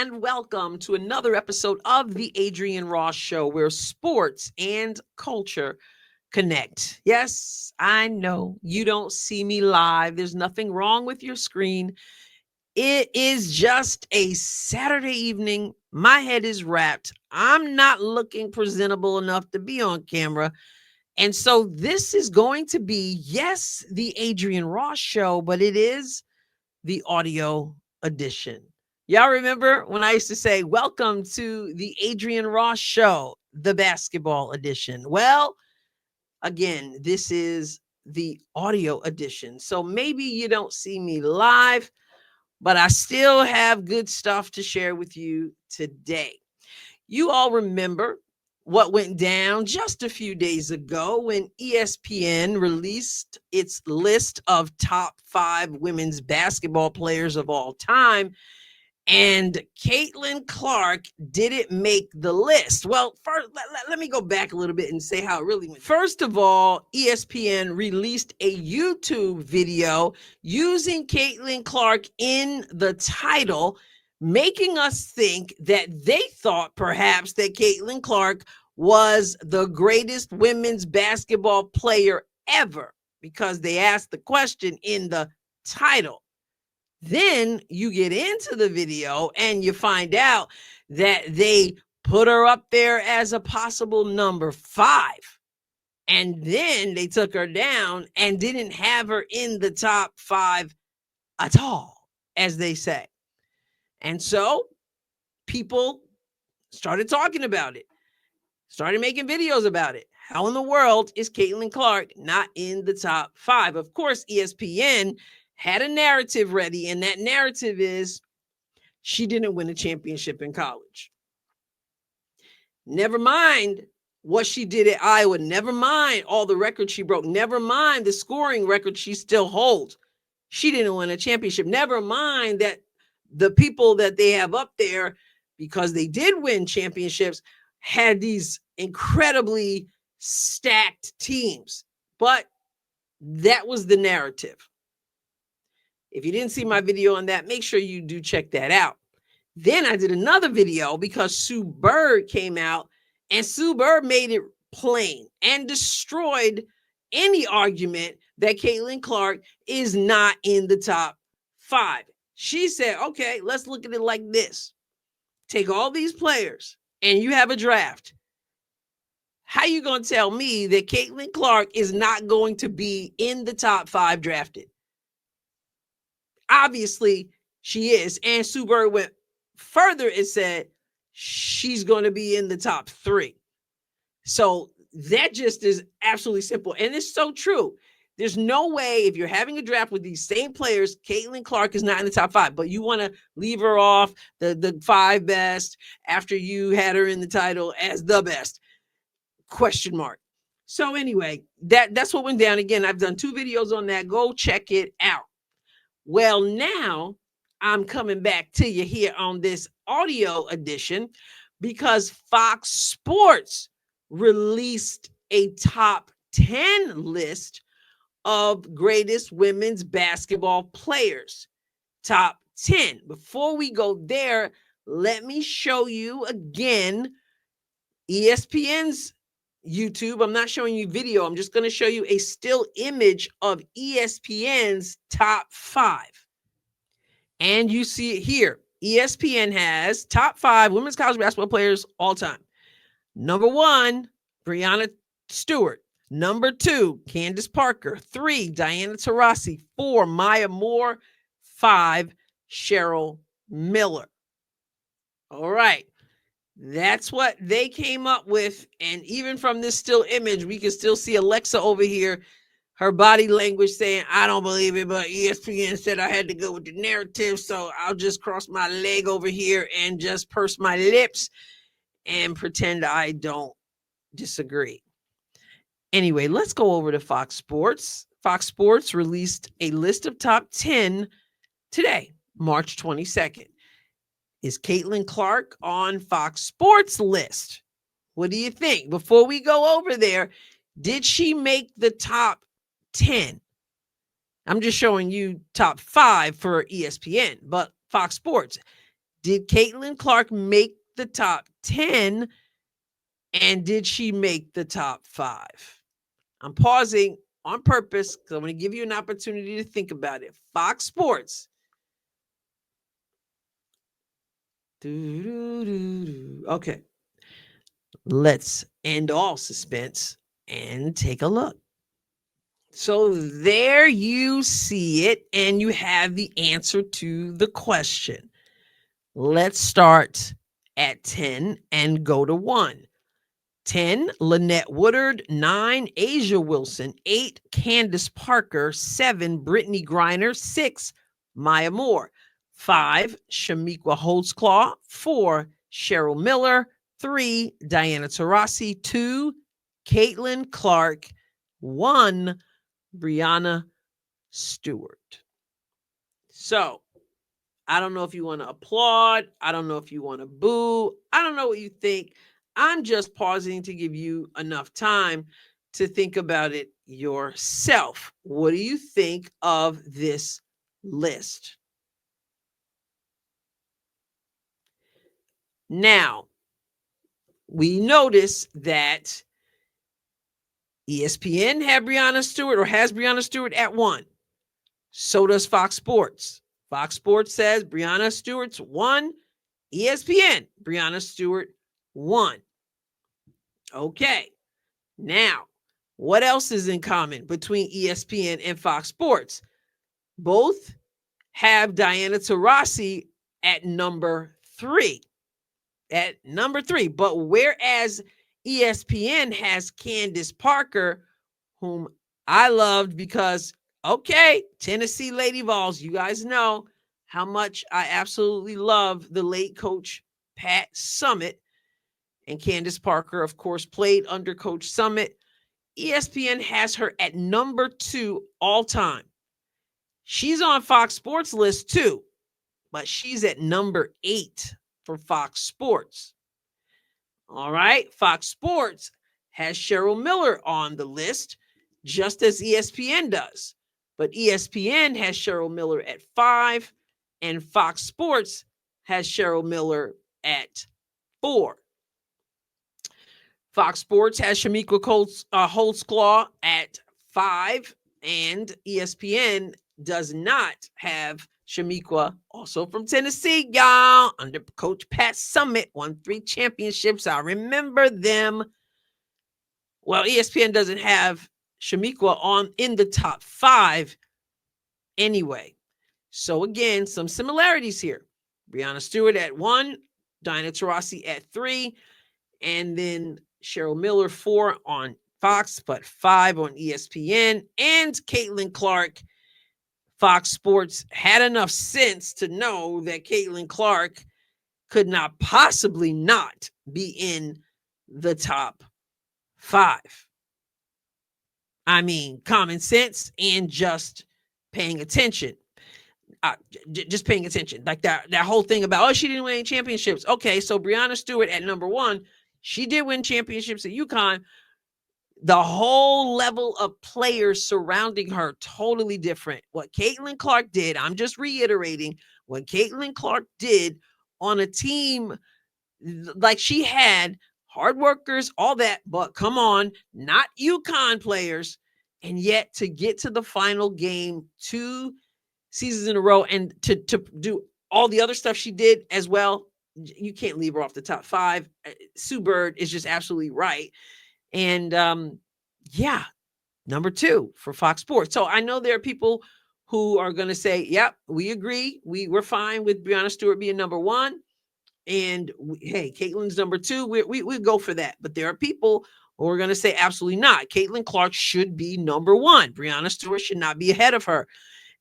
and welcome to another episode of the Adrienne Ross Show, where sports and culture connect. Yes, I know you don't see me live. There's nothing wrong with your screen. It is just a Saturday evening. My head is wrapped. I'm not looking presentable enough to be on camera. And so this is going to be, yes, the Adrienne Ross Show, but it is the audio edition. Y'all remember when I used to say, welcome to the Adrienne Ross Show, the basketball edition? Well, again, this is the audio edition. So maybe you don't see me live, but I still have good stuff to share with you today. You all remember what went down just a few days ago when ESPN released its list of top 5 women's basketball players of all time. And Caitlin Clark didn't make the list. Well, first, let me go back a little bit and say how it really went. First of all, ESPN released a YouTube video using Caitlin Clark in the title, making us think that they thought perhaps that Caitlin Clark was the greatest women's basketball player ever because they asked the question in the title. Then you get into the video and you find out that they put her up there as a possible number 5. And then they took her down and didn't have her in the top 5 at all, as they say. And so people started talking about it, started making videos about it. How in the world is Caitlin Clark not in the top 5? Of course, ESPN had a narrative ready, and that narrative is she didn't win a championship in college. Never mind what she did at Iowa. Never mind all the records she broke. Never mind the scoring record she still holds. She didn't win a championship. Never mind that the people that they have up there, because they did win championships, had these incredibly stacked teams. But that was the narrative. If you didn't see my video on that, make sure you do check that out. Then I did another video because Sue Bird came out, and Sue Bird made it plain and destroyed any argument that Caitlin Clark is not in the top 5. She said, okay, let's look at it like this. Take all these players and you have a draft. How you going to tell me that Caitlin Clark is not going to be in the top 5 drafted? Obviously, she is. And Sue Bird went further and said she's going to be in the top 3. So that just is absolutely simple. And it's so true. There's no way, if you're having a draft with these same players, Caitlin Clark is not in the top 5, but you want to leave her off the 5 best after you had her in the title as the best? Question mark. So anyway, that's what went down. Again, I've done 2 videos on that. Go check it out. Well, now I'm coming back to you here on this audio edition because Fox Sports released a top 10 list of greatest women's basketball players. Top 10. Before we go there, let me show you again ESPN's YouTube. I'm not showing you video. I'm just going to show you a still image of ESPN's top 5. And you see it here. ESPN has top 5 women's college basketball players all time. Number 1, Breanna Stewart. Number 2, Candace Parker. 3, Diana Taurasi. 4, Maya Moore. 5, Cheryl Miller. All right. That's what they came up with. And even from this still image, we can still see Alexa over here, her body language saying, I don't believe it, but ESPN said I had to go with the narrative, so I'll just cross my leg over here and just purse my lips and pretend I don't disagree. Anyway, let's go over to Fox Sports. Fox Sports released a list of top 10 today, March 22nd. Is Caitlin Clark on Fox Sports list? What do you think? Before we go over there, did she make the top 10? I'm just showing you top 5 for ESPN, but Fox Sports. Did Caitlin Clark make the top 10? And did she make the top 5? I'm pausing on purpose because I'm going to give you an opportunity to think about it. Fox Sports. Okay. Let's end all suspense and take a look. So there you see it, and you have the answer to the question. Let's start at 10 and go to 1. 10, Lynette Woodard. 9, Asia Wilson. 8, Candace Parker. 7, Brittany Griner. 6, Maya Moore. 5, Shamiqua Holtzclaw. 4, Cheryl Miller. 3, Diana Taurasi. 2, Caitlin Clark. 1, Breanna Stewart. So I don't know if you want to applaud. I don't know if you want to boo. I don't know what you think. I'm just pausing to give you enough time to think about it yourself. What do you think of this list? Now, we notice that ESPN had Breanna Stewart or has Breanna Stewart at 1. So does Fox Sports. Fox Sports says Breanna Stewart's 1. ESPN, Breanna Stewart 1. Okay. Now, what else is in common between ESPN and Fox Sports? Both have Diana Taurasi at number 3. At number 3. But whereas ESPN has Candace Parker, whom I loved because, okay, Tennessee Lady Vols, you guys know how much I absolutely love the late coach Pat Summitt. And Candace Parker, of course, played under Coach Summitt. ESPN has her at number 2 all time. She's on Fox Sports list too, but she's at number 8 for Fox Sports. All right. Fox Sports has Cheryl Miller on the list, just as ESPN does. But ESPN has Cheryl Miller at 5, and Fox Sports has Cheryl Miller at 4. Fox Sports has Shamiqua Holtzclaw at 5, and ESPN does not have Shamiqua, also from Tennessee, y'all, under Coach Pat Summitt, won 3 championships. I remember them. Well, ESPN doesn't have Shamiqua in the top 5 anyway. So again, some similarities here. Breanna Stewart at 1, Diana Taurasi at 3, and then Cheryl Miller 4 on Fox, but 5 on ESPN. And Caitlin Clark, Fox Sports had enough sense to know that Caitlin Clark could not possibly not be in the top 5. I mean, common sense and just paying attention. Just paying attention. Like that whole thing about, oh, she didn't win any championships. Okay, so Breanna Stewart at number 1, she did win championships at UConn. The whole level of players surrounding her, totally different. What Caitlin Clark did, I'm just reiterating, what Caitlin Clark did on a team, like she had hard workers, all that, but come on, not UConn players. And yet to get to the final game 2 seasons in a row and to do all the other stuff she did as well, you can't leave her off the top 5. Sue Bird is just absolutely right. And yeah, number 2 for Fox Sports. So I know there are people who are going to say, yep, we agree. We're fine with Breanna Stewart being number 1. And hey, Caitlin's number 2. We go for that. But there are people who are going to say absolutely not. Caitlin Clark should be number 1. Breanna Stewart should not be ahead of her.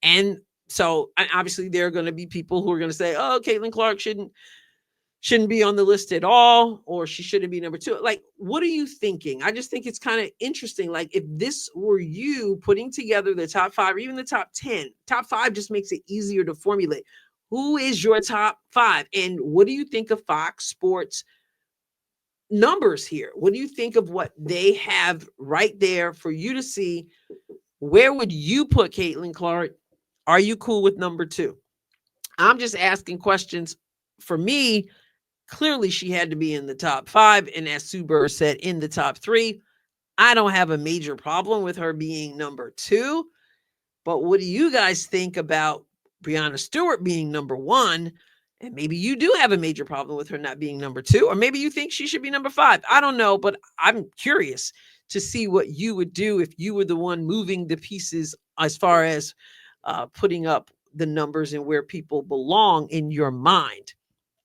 And so obviously there are going to be people who are going to say, oh, Caitlin Clark shouldn't be on the list at all, or she shouldn't be number 2. Like, what are you thinking? I just think it's kind of interesting. Like, if this were you putting together the top 5 or even the top 10, top 5 just makes it easier to formulate. Who is your top 5? And what do you think of Fox Sports numbers here? What do you think of what they have right there for you to see? Where would you put Caitlin Clark? Are you cool with number 2? I'm just asking questions for me, clearly she had to be in the top 5. And as Sue Burr said, in the top 3. I don't have a major problem with her being number 2. But what do you guys think about Breanna Stewart being number 1? And maybe you do have a major problem with her not being number 2, or maybe you think she should be number 5. I don't know, but I'm curious to see what you would do if you were the one moving the pieces as far as putting up the numbers and where people belong in your mind.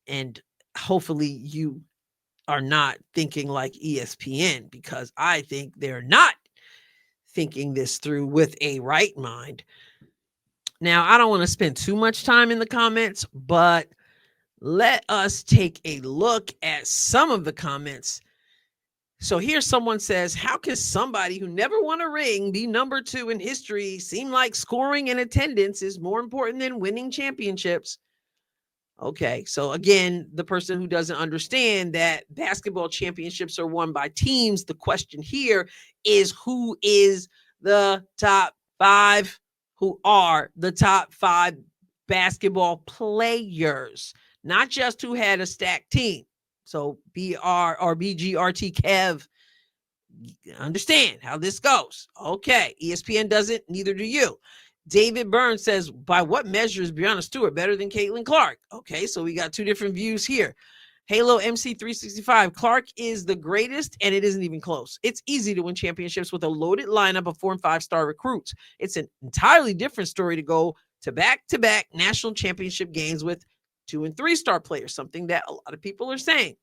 And hopefully you are not thinking like ESPN, because I think they're not thinking this through with a right mind. Now, I don't want to spend too much time in the comments, but let us take a look at some of the comments. So here someone says, how can somebody who never won a ring be number 2 in history? Seem like scoring and attendance is more important than winning championships. Okay, so again, the person who doesn't understand that basketball championships are won by teams, the question here is, who is the top 5? Who are the top 5 basketball players? Not just who had a stacked team. So BR or BGRT Kev, understand how this goes. Okay, ESPN doesn't, neither do you. David Burns says, by what measure is Breanna Stewart better than Caitlin Clark? Okay, so we got 2 different views here. Halo MC365, Clark is the greatest, and it isn't even close. It's easy to win championships with a loaded lineup of 4- and 5-star recruits. It's an entirely different story to go to back-to-back national championship games with 2- and 3-star players, something that a lot of people are saying.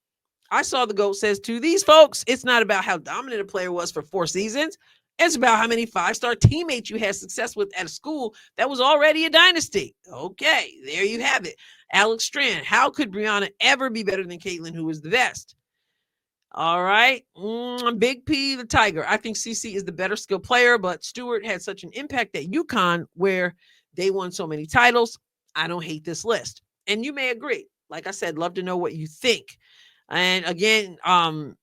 I Saw the GOAT says, to these folks, it's not about how dominant a player was for 4 seasons. It's about how many 5-star teammates you had success with at a school that was already a dynasty. Okay, there you have it. Alex Strand, how could Breanna ever be better than Caitlin, who was the best? All right. Big P, the Tiger. I think CC is the better skill player, but Stewart had such an impact at UConn where they won so many titles. I don't hate this list. And you may agree. Like I said, love to know what you think. And again, on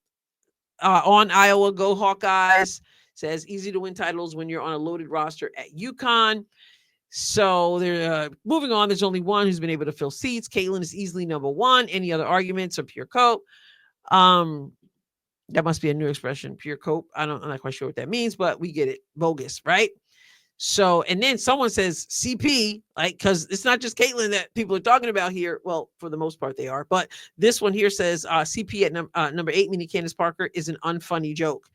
Iowa, go Hawkeyes, says easy to win titles when you're on a loaded roster at UConn. So they're moving on. There's only one who's been able to fill seats. Caitlin is easily number 1. Any other arguments are pure cope. That must be a new expression, pure cope. I'm not quite sure what that means, but we get it. Bogus, right? So, and then someone says CP, like, because it's not just Caitlin that people are talking about here. Well, for the most part, they are. But this one here says CP at number 8, meaning Candace Parker, is an unfunny joke.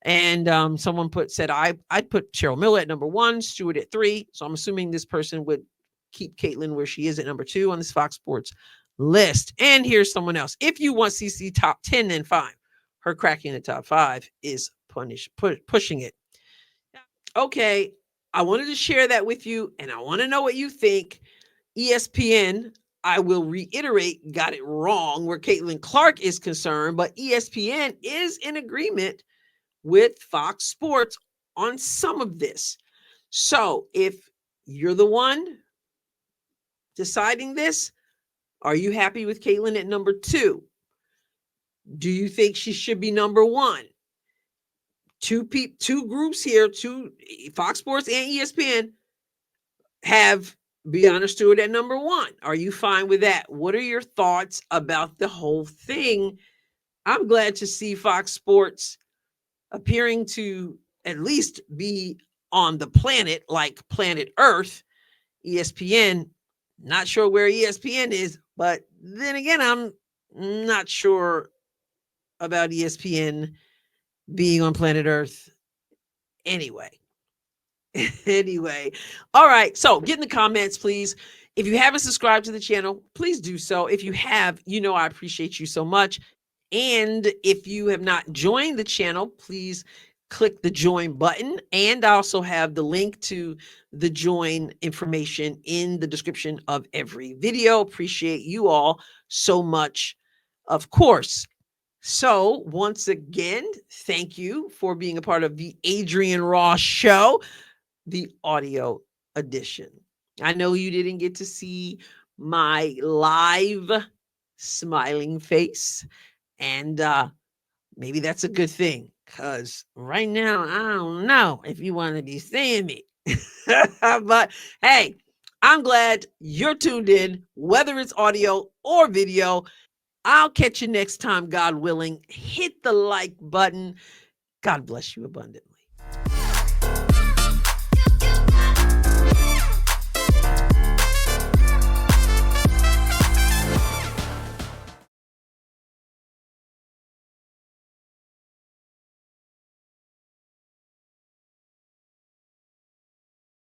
And someone said I'd put Cheryl Miller at number 1, Stewart at 3. So I'm assuming this person would keep Caitlin where she is at number 2 on this Fox Sports list. And here's someone else. If you want CC top 10, then fine. Her cracking the top 5 is pushing it. Okay, I wanted to share that with you, and I want to know what you think. ESPN, I will reiterate, got it wrong where Caitlin Clark is concerned, but ESPN is in agreement with Fox Sports on some of this. So if you're the one deciding this, are you happy with Caitlin at number 2? Do you think she should be number 1? Two groups here, Fox Sports and ESPN, have Breanna Stewart at number 1. Are you fine with that? What are your thoughts about the whole thing? I'm glad to see Fox Sports appearing to at least be on the planet, like planet Earth. ESPN, not sure where ESPN is, but then again, I'm not sure about ESPN being on planet Earth anyway. All right, so get in the comments, please. If you haven't subscribed to the channel, please do so. If you have, you know I appreciate you so much. And if you have not joined the channel, please click the join button. And I also have the link to the join information in the description of every video. Appreciate you all so much, of course. So once again, thank you for being a part of the Adrienne Ross Show, the audio edition. I know you didn't get to see my live smiling face, and maybe that's a good thing, because right now, I don't know if you want to be seeing me. But hey, I'm glad you're tuned in, whether it's audio or video. I'll catch you next time, God willing. Hit the like button. God bless you abundantly.